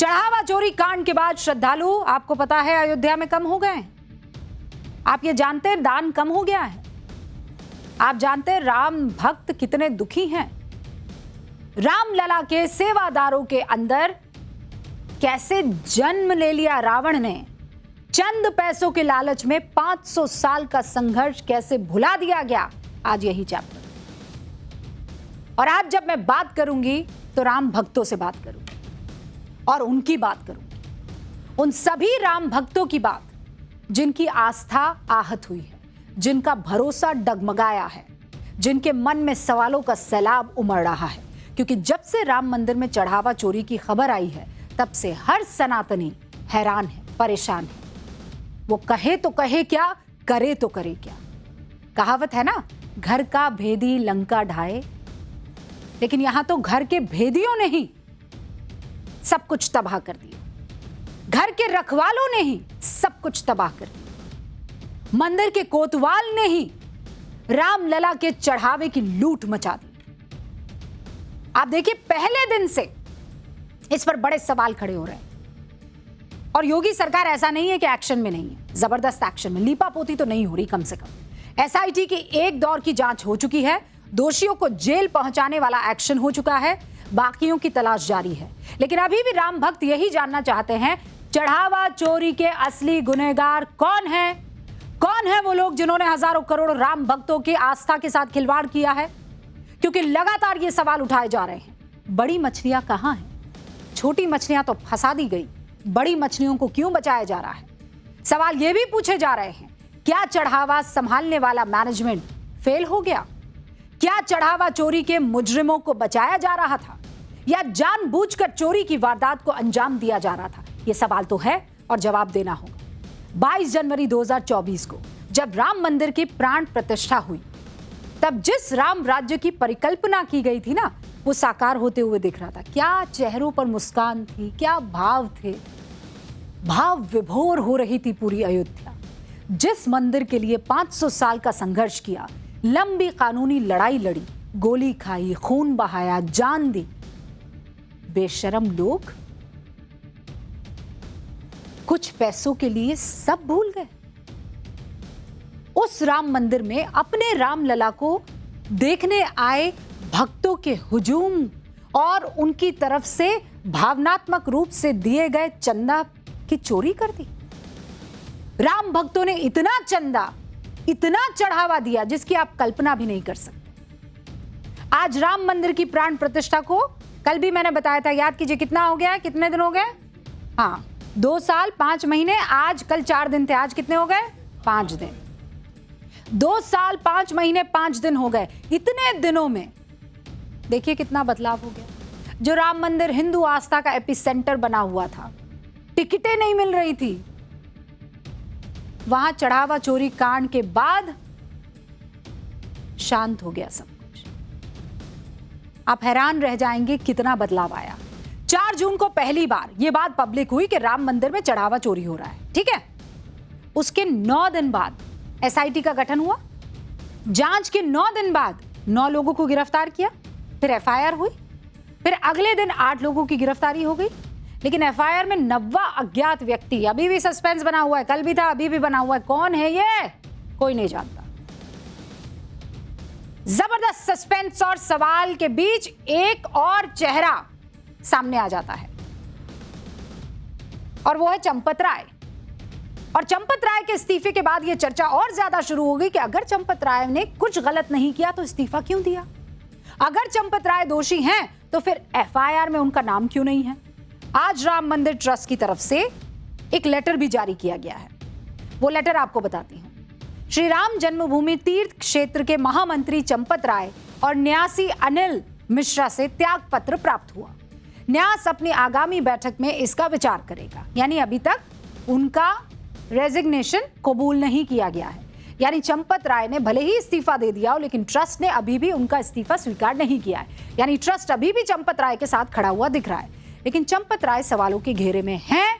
चढ़ावा चोरी कांड के बाद श्रद्धालु आपको पता है अयोध्या में कम हो गए हैं। आप ये जानते हैं दान कम हो गया है। आप जानते हैं राम भक्त कितने दुखी हैं। रामलला के सेवादारों के अंदर कैसे जन्म ले लिया रावण ने। चंद पैसों के लालच में 500 साल का संघर्ष कैसे भुला दिया गया, आज यही चैप्टर। और आज जब मैं बात करूंगी तो राम भक्तों से बात करूंगी और उनकी बात करूंगी, उन सभी राम भक्तों की बात जिनकी आस्था आहत हुई है, जिनका भरोसा डगमगाया है, जिनके मन में सवालों का सैलाब उमड़ रहा है। क्योंकि जब से राम मंदिर में चढ़ावा चोरी की खबर आई है तब से हर सनातनी हैरान है, परेशान है। वो कहे तो कहे क्या, करे तो करे क्या। कहावत है ना, घर का भेदी लंका ढाए। लेकिन यहां तो घर के भेदियों ने ही सब कुछ तबाह कर दिया। घर के रखवालों ने ही सब कुछ तबाह कर दिया। मंदिर के कोतवाल ने ही रामलला के चढ़ावे की लूट मचा दी। आप देखिए, पहले दिन से इस पर बड़े सवाल खड़े हो रहे हैं। और योगी सरकार ऐसा नहीं है कि एक्शन में नहीं है, जबरदस्त एक्शन में। लीपापोती तो नहीं हो रही, कम से कम एसआईटी की एक दौर की जांच हो चुकी है। दोषियों को जेल पहुंचाने वाला एक्शन हो चुका है। बाकियों की तलाश जारी है। लेकिन अभी भी राम भक्त यही जानना चाहते हैं, चढ़ावा चोरी के असली गुनहगार कौन है? कौन है वो लोग जिन्होंने हजारों करोड़ राम भक्तों की आस्था के साथ खिलवाड़ किया है? क्योंकि लगातार ये सवाल उठाए जा रहे हैं। बड़ी मछलियां कहां हैं? छोटी मछलियां तो फंसा दी गई, बड़ी मछलियों को क्यों बचाया जा रहा है? सवाल ये भी पूछे जा रहे हैं, क्या चढ़ावा संभालने वाला मैनेजमेंट फेल हो गया? क्या चढ़ावा चोरी के मुजरिमों को बचाया जा रहा था या जानबूझकर चोरी की वारदात को अंजाम दिया जा रहा था? यह सवाल तो है और जवाब देना होगा। 22 जनवरी 2024 को जब राम मंदिर की प्राण प्रतिष्ठा हुई, तब जिस राम राज्य की परिकल्पना की गई थी ना, वो साकार होते हुए दिख रहा था। क्या चेहरों पर मुस्कान थी, क्या भाव थे। भाव विभोर हो रही थी पूरी अयोध्या। जिस मंदिर के लिए 500 साल का संघर्ष किया, लंबी कानूनी लड़ाई लड़ी, गोली खाई, खून बहाया, जान दी, बेशरम लोग कुछ पैसों के लिए सब भूल गए। उस राम मंदिर में अपने रामलला को देखने आए भक्तों के हुजूम और उनकी तरफ से भावनात्मक रूप से दिए गए चंदा की चोरी कर दी। राम भक्तों ने इतना चंदा, इतना चढ़ावा दिया जिसकी आप कल्पना भी नहीं कर सकते। आज राम मंदिर की प्राण प्रतिष्ठा को, कल भी मैंने बताया था, याद कीजिए कितना हो गया, कितने दिन हो गए? हाँ, 2 साल 5 महीने। आज कल 4 दिन थे, आज कितने हो गए? 5 दिन। 2 साल 5 महीने 5 दिन हो गए। इतने दिनों में देखिए कितना बदलाव हो गया। जो राम मंदिर हिंदू आस्था का एपिसेंटर बना हुआ था, टिकटें नहीं मिल रही थी, वहां चढ़ावा चोरी कांड के बाद शांत हो गया सब कुछ। आप हैरान रह जाएंगे कितना बदलाव आया। 4 जून को पहली बार यह बात पब्लिक हुई कि राम मंदिर में चढ़ावा चोरी हो रहा है, ठीक है। उसके 9 दिन बाद एसआईटी का गठन हुआ। जांच के 9 दिन बाद 9 लोगों को गिरफ्तार किया, फिर एफआईआर हुई, फिर अगले दिन 8 लोगों की गिरफ्तारी हो गई। लेकिन एफआईआर में 90 अज्ञात व्यक्ति, अभी भी सस्पेंस बना हुआ है, कल भी था, अभी भी बना हुआ है। कौन है ये? कोई नहीं जानता। जबरदस्त सस्पेंस और सवाल के बीच एक और चेहरा सामने आ जाता है और वो है चंपत राय। और चंपत राय के इस्तीफे के बाद यह चर्चा और ज्यादा शुरू हो गई कि अगर चंपत राय ने कुछ गलत नहीं किया तो इस्तीफा क्यों दिया? अगर चंपत राय दोषी हैं तो फिर एफआईआर में उनका नाम क्यों नहीं है? आज राम मंदिर ट्रस्ट की तरफ से एक लेटर भी जारी किया गया है। वो लेटर आपको बताती हूं। श्री राम जन्मभूमि तीर्थ क्षेत्र के महामंत्री चंपत राय और न्यासी अनिल मिश्रा से त्याग पत्र प्राप्त हुआ। न्यास अपनी आगामी बैठक में इसका विचार करेगा। यानी अभी तक उनका रेजिग्नेशन कबूल नहीं किया गया है। यानी चंपत राय ने भले ही इस्तीफा दे दिया हो, लेकिन ट्रस्ट ने अभी भी उनका इस्तीफा स्वीकार नहीं किया है। यानी ट्रस्ट अभी भी चंपत राय के साथ खड़ा हुआ दिख रहा है। लेकिन चंपत राय सवालों के घेरे में हैं,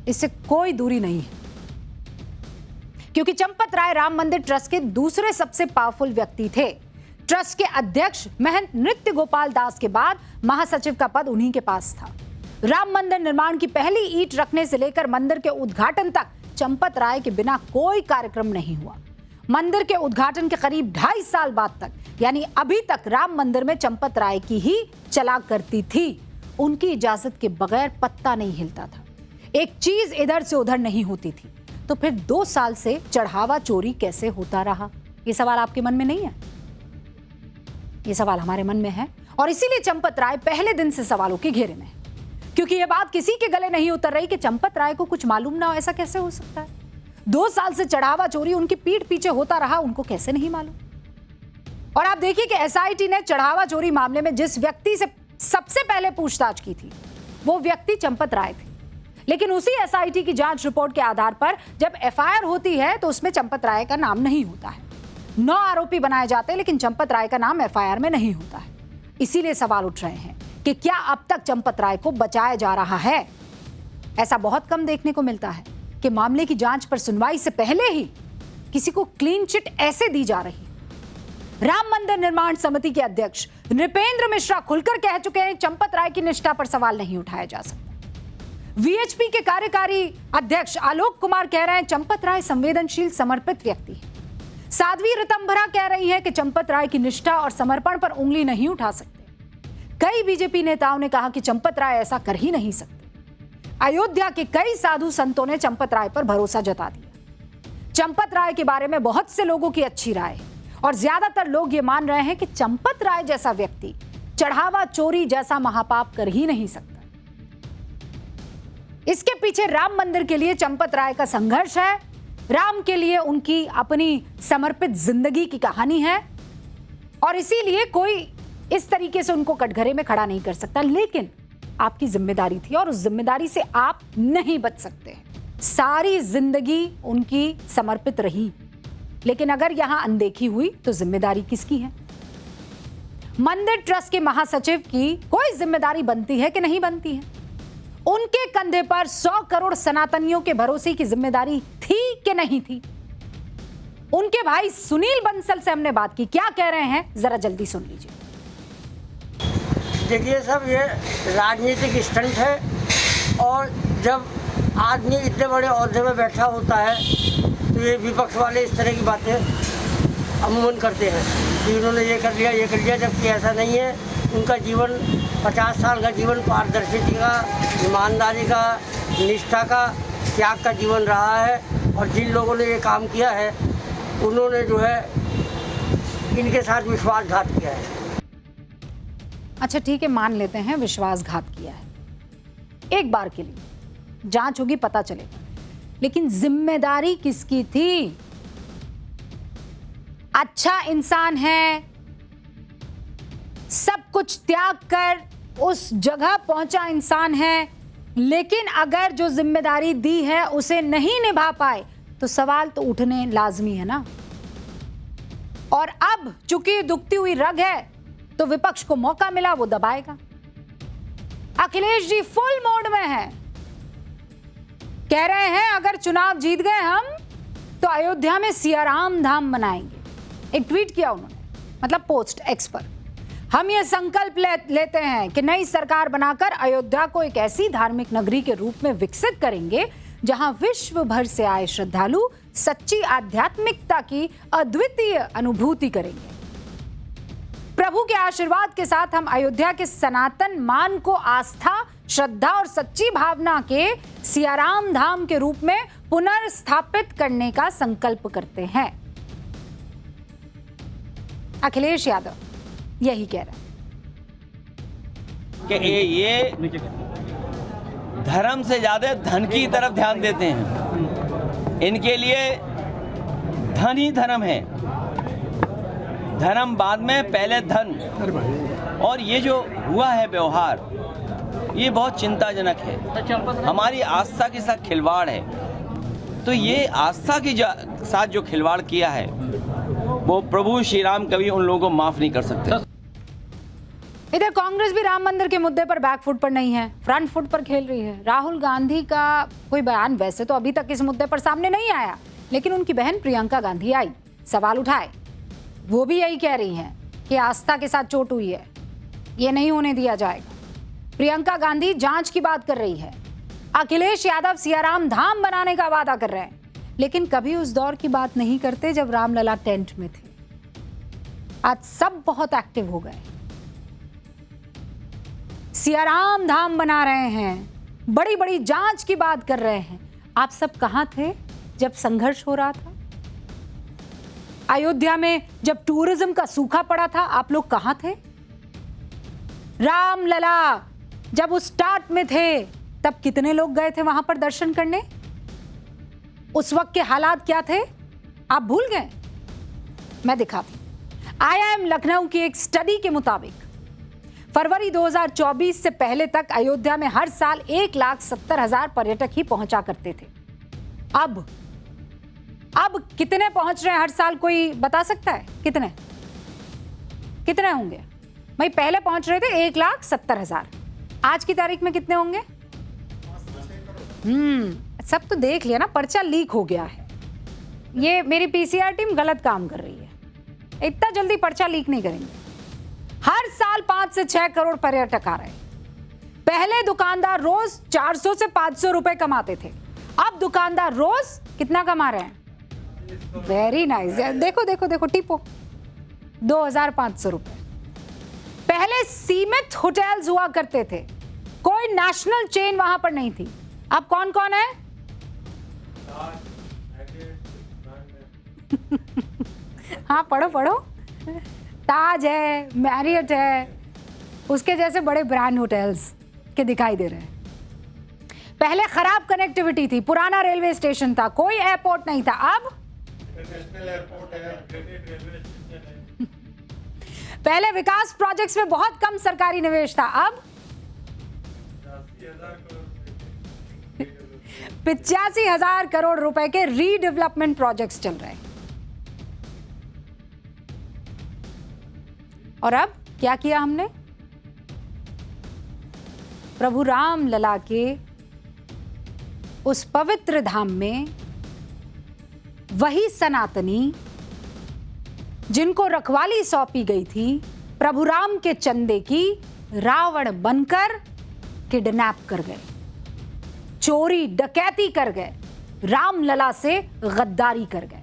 इससे कोई दूरी नहीं है। क्योंकि चंपत राय राम मंदिर ट्रस्ट के दूसरे सबसे पावरफुल व्यक्ति थे। ट्रस्ट के अध्यक्ष महंत नृत्य गोपाल दास के बाद महासचिव का पद उन्हीं के पास था। राम मंदिर निर्माण की पहली ईंट रखने से लेकर मंदिर के उद्घाटन तक चंपत राय के बिना कोई कार्यक्रम नहीं हुआ। मंदिर के उद्घाटन के करीब 2.5 साल बाद तक यानी अभी तक राम मंदिर में चंपत राय की ही चला करती थी। उनकी इजाजत के बगैर पत्ता नहीं हिलता था, एक चीज इधर से उधर नहीं होती थी। तो फिर 2 साल से चढ़ावा चोरी कैसे होता रहा? ये सवाल आपके मन में नहीं है? ये सवाल हमारे मन में है और इसीलिए चंपत राय पहले दिन से सवालों के घेरे में है, क्योंकि यह बात किसी के गले नहीं उतर रही कि चंपत राय को कुछ मालूम ना हो। ऐसा कैसे हो सकता है? 2 साल से चढ़ावा चोरी उनकी पीठ पीछे होता रहा, उनको कैसे नहीं मालूम? और आप देखिए कि एसआईटी ने चढ़ावा चोरी मामले में जिस व्यक्ति से सबसे पहले पूछताछ की थी वो व्यक्ति चंपत राय थे, लेकिन उसी एसआईटी की जांच रिपोर्ट के आधार पर जब एफआईआर होती है तो उसमें चंपत राय का नाम नहीं होता है। 9 आरोपी बनाए जाते हैं लेकिन चंपत राय का नाम एफआईआर में नहीं होता है। इसीलिए सवाल उठ रहे हैं कि क्या अब तक चंपत राय को बचाया जा रहा है? ऐसा बहुत कम देखने को मिलता है कि मामले की जांच पर सुनवाई से पहले ही किसी को क्लीन चिट ऐसे दी जा रही। राम मंदिर निर्माण समिति के अध्यक्ष नृपेंद्र मिश्रा खुलकर कह चुके हैं चंपत राय की निष्ठा पर सवाल नहीं उठाया जा सकता। वीएचपी के कार्यकारी अध्यक्ष आलोक कुमार कह रहे हैं चंपत राय संवेदनशील समर्पित व्यक्ति है। साध्वी ऋतंभरा कह रही है कि चंपत राय की निष्ठा और समर्पण पर उंगली नहीं उठा सकते। कई बीजेपी नेताओं ने कहा कि चंपत राय ऐसा कर ही नहीं सकते। अयोध्या के कई साधु संतों ने चंपत राय पर भरोसा जता दिया। चंपत राय के बारे में बहुत से लोगों की अच्छी राय है और ज्यादातर लोग ये मान रहे हैं कि चंपत राय जैसा व्यक्ति चढ़ावा चोरी जैसा महापाप कर ही नहीं सकता। इसके पीछे राम मंदिर के लिए चंपत राय का संघर्ष है, राम के लिए उनकी अपनी समर्पित जिंदगी की कहानी है और इसीलिए कोई इस तरीके से उनको कटघरे में खड़ा नहीं कर सकता। लेकिन आपकी जिम्मेदारी थी और उस जिम्मेदारी से आप नहीं बच सकते। सारी जिंदगी उनकी समर्पित रही, लेकिन अगर यहां अनदेखी हुई तो जिम्मेदारी किसकी है? मंदिर ट्रस्ट के महासचिव की कोई जिम्मेदारी बनती है कि नहीं बनती है? उनके कंधे पर 100 करोड़ सनातनियों के भरोसे की जिम्मेदारी थी कि नहीं थी? उनके भाई सुनील बंसल से हमने बात की, क्या कह रहे हैं जरा जल्दी सुन लीजिए। देखिए सब ये राजनीतिक स्टंट है और जब आदमी इतने बड़े ओहदे में बैठा होता है तो ये विपक्ष वाले इस तरह की बातें अमूमन करते हैं कि उन्होंने ये कर लिया, जबकि ऐसा नहीं है। उनका जीवन 50 साल का जीवन पारदर्शिता का, ईमानदारी का, निष्ठा का, त्याग का जीवन रहा है और जिन लोगों ने ये काम किया है उन्होंने जो है इनके साथ विश्वासघात किया है। अच्छा ठीक है, मान लेते हैं विश्वासघात किया है। एक बार के लिए जांच होगी, पता चलेगा, लेकिन जिम्मेदारी किसकी थी? अच्छा इंसान है, सब कुछ त्याग कर उस जगह पहुंचा इंसान है, लेकिन अगर जो जिम्मेदारी दी है उसे नहीं निभा पाए तो सवाल तो उठने लाजमी है ना। और अब चूंकि दुखती हुई रग है तो विपक्ष को मौका मिला, वो दबाएगा। अखिलेश जी फुल मोड में है, कह रहे हैं अगर चुनाव जीत गए हम तो अयोध्या में सियाराम धाम मनाएंगे। एक ट्वीट किया उन्होंने, मतलब पोस्ट एक्स पर, हम ये संकल्प लेते हैं कि नई सरकार बनाकर अयोध्या को एक ऐसी धार्मिक नगरी के रूप में विकसित करेंगे जहां विश्व भर से आए श्रद्धालु सच्ची आध्यात्मिकता की अद्वितीय अनुभूति करेंगे। प्रभु के आशीर्वाद के साथ हम अयोध्या के सनातन मान को आस्था, श्रद्धा और सच्ची भावना के सियाराम धाम के रूप में पुनर्स्थापित करने का संकल्प करते हैं। अखिलेश यादव यही कह रहे हैं कि ये धर्म से ज्यादा धन की तरफ ध्यान देते हैं। इनके लिए धन ही धर्म है, धर्म बाद में, पहले धन। और ये जो हुआ है व्यवहार, ये बहुत चिंताजनक है। हमारी आस्था के साथ खिलवाड़ है। तो ये आस्था के साथ जो खिलवाड़ किया है वो प्रभु श्री राम कभी उन लोगों को माफ नहीं कर सकते। इधर कांग्रेस भी राम मंदिर के मुद्दे पर बैक फुट पर नहीं है, फ्रंट फुट पर खेल रही है। राहुल गांधी का कोई बयान वैसे तो अभी तक इस मुद्दे पर सामने नहीं आया, लेकिन उनकी बहन प्रियंका गांधी आई, सवाल उठाए। वो भी यही कह रही हैं कि आस्था के साथ चोट हुई है, ये नहीं होने दिया जाएगा। प्रियंका गांधी जांच की बात कर रही है, अखिलेश यादव सियाराम धाम बनाने का वादा कर रहे हैं, लेकिन कभी उस दौर की बात नहीं करते जब रामलला टेंट में थे। आज सब बहुत एक्टिव हो गए, सियाराम धाम बना रहे हैं, बड़ी बड़ी जांच की बात कर रहे हैं। आप सब कहां थे जब संघर्ष हो रहा था? अयोध्या में जब टूरिज्म का सूखा पड़ा था, आप लोग कहां थे? रामलला जब उस स्टार्ट में थे, तब कितने लोग गए थे वहां पर दर्शन करने? उस वक्त के हालात क्या थे, आप भूल गए? मैं दिखाती हूं। IIM लखनऊ की एक स्टडी के मुताबिक फरवरी 2024 से पहले तक अयोध्या में हर साल 1,70,000 पर्यटक ही पहुंचा करते थे। अब कितने पहुंच रहे हैं हर साल, कोई बता सकता है? कितने होंगे भाई? पहले पहुंच रहे थे 1,70,000, आज की तारीख में कितने होंगे? सब तो देख लिया ना, पर्चा लीक हो गया है। ये मेरी PCR टीम गलत काम कर रही है, इतना जल्दी पर्चा लीक नहीं करेंगे। हर साल 5 से 6 करोड़ पर्यटक आ रहे हैं। पहले दुकानदार रोज 400 से 500 रुपए कमाते थे, अब दुकानदार रोज कितना कमा रहे हैं? वेरी नाइस, देखो देखो देखो, टिपो 2,500 रुपए। पहले सीमित होटल्स हुआ करते थे, कोई नेशनल चेन वहां पर नहीं थी। अब कौन कौन है? हाँ पढ़ो पढ़ो, ताज है, मैरियट है, उसके जैसे बड़े ब्रांड होटल्स के दिखाई दे रहे हैं। पहले खराब कनेक्टिविटी थी, पुराना रेलवे स्टेशन था, कोई एयरपोर्ट नहीं था। अब इंटरनेशनल एयरपोर्ट है, पहले विकास प्रोजेक्ट्स में बहुत कम सरकारी निवेश था, अब 85,000 करोड़ रुपए के रीडेवलपमेंट प्रोजेक्ट्स चल रहे हैं। और अब क्या किया हमने? प्रभु रामलला के उस पवित्र धाम में वही सनातनी जिनको रखवाली सौंपी गई थी प्रभु राम के चंदे की, रावण बनकर किडनैप कर गए, चोरी डकैती कर गए, रामलला से गद्दारी कर गए।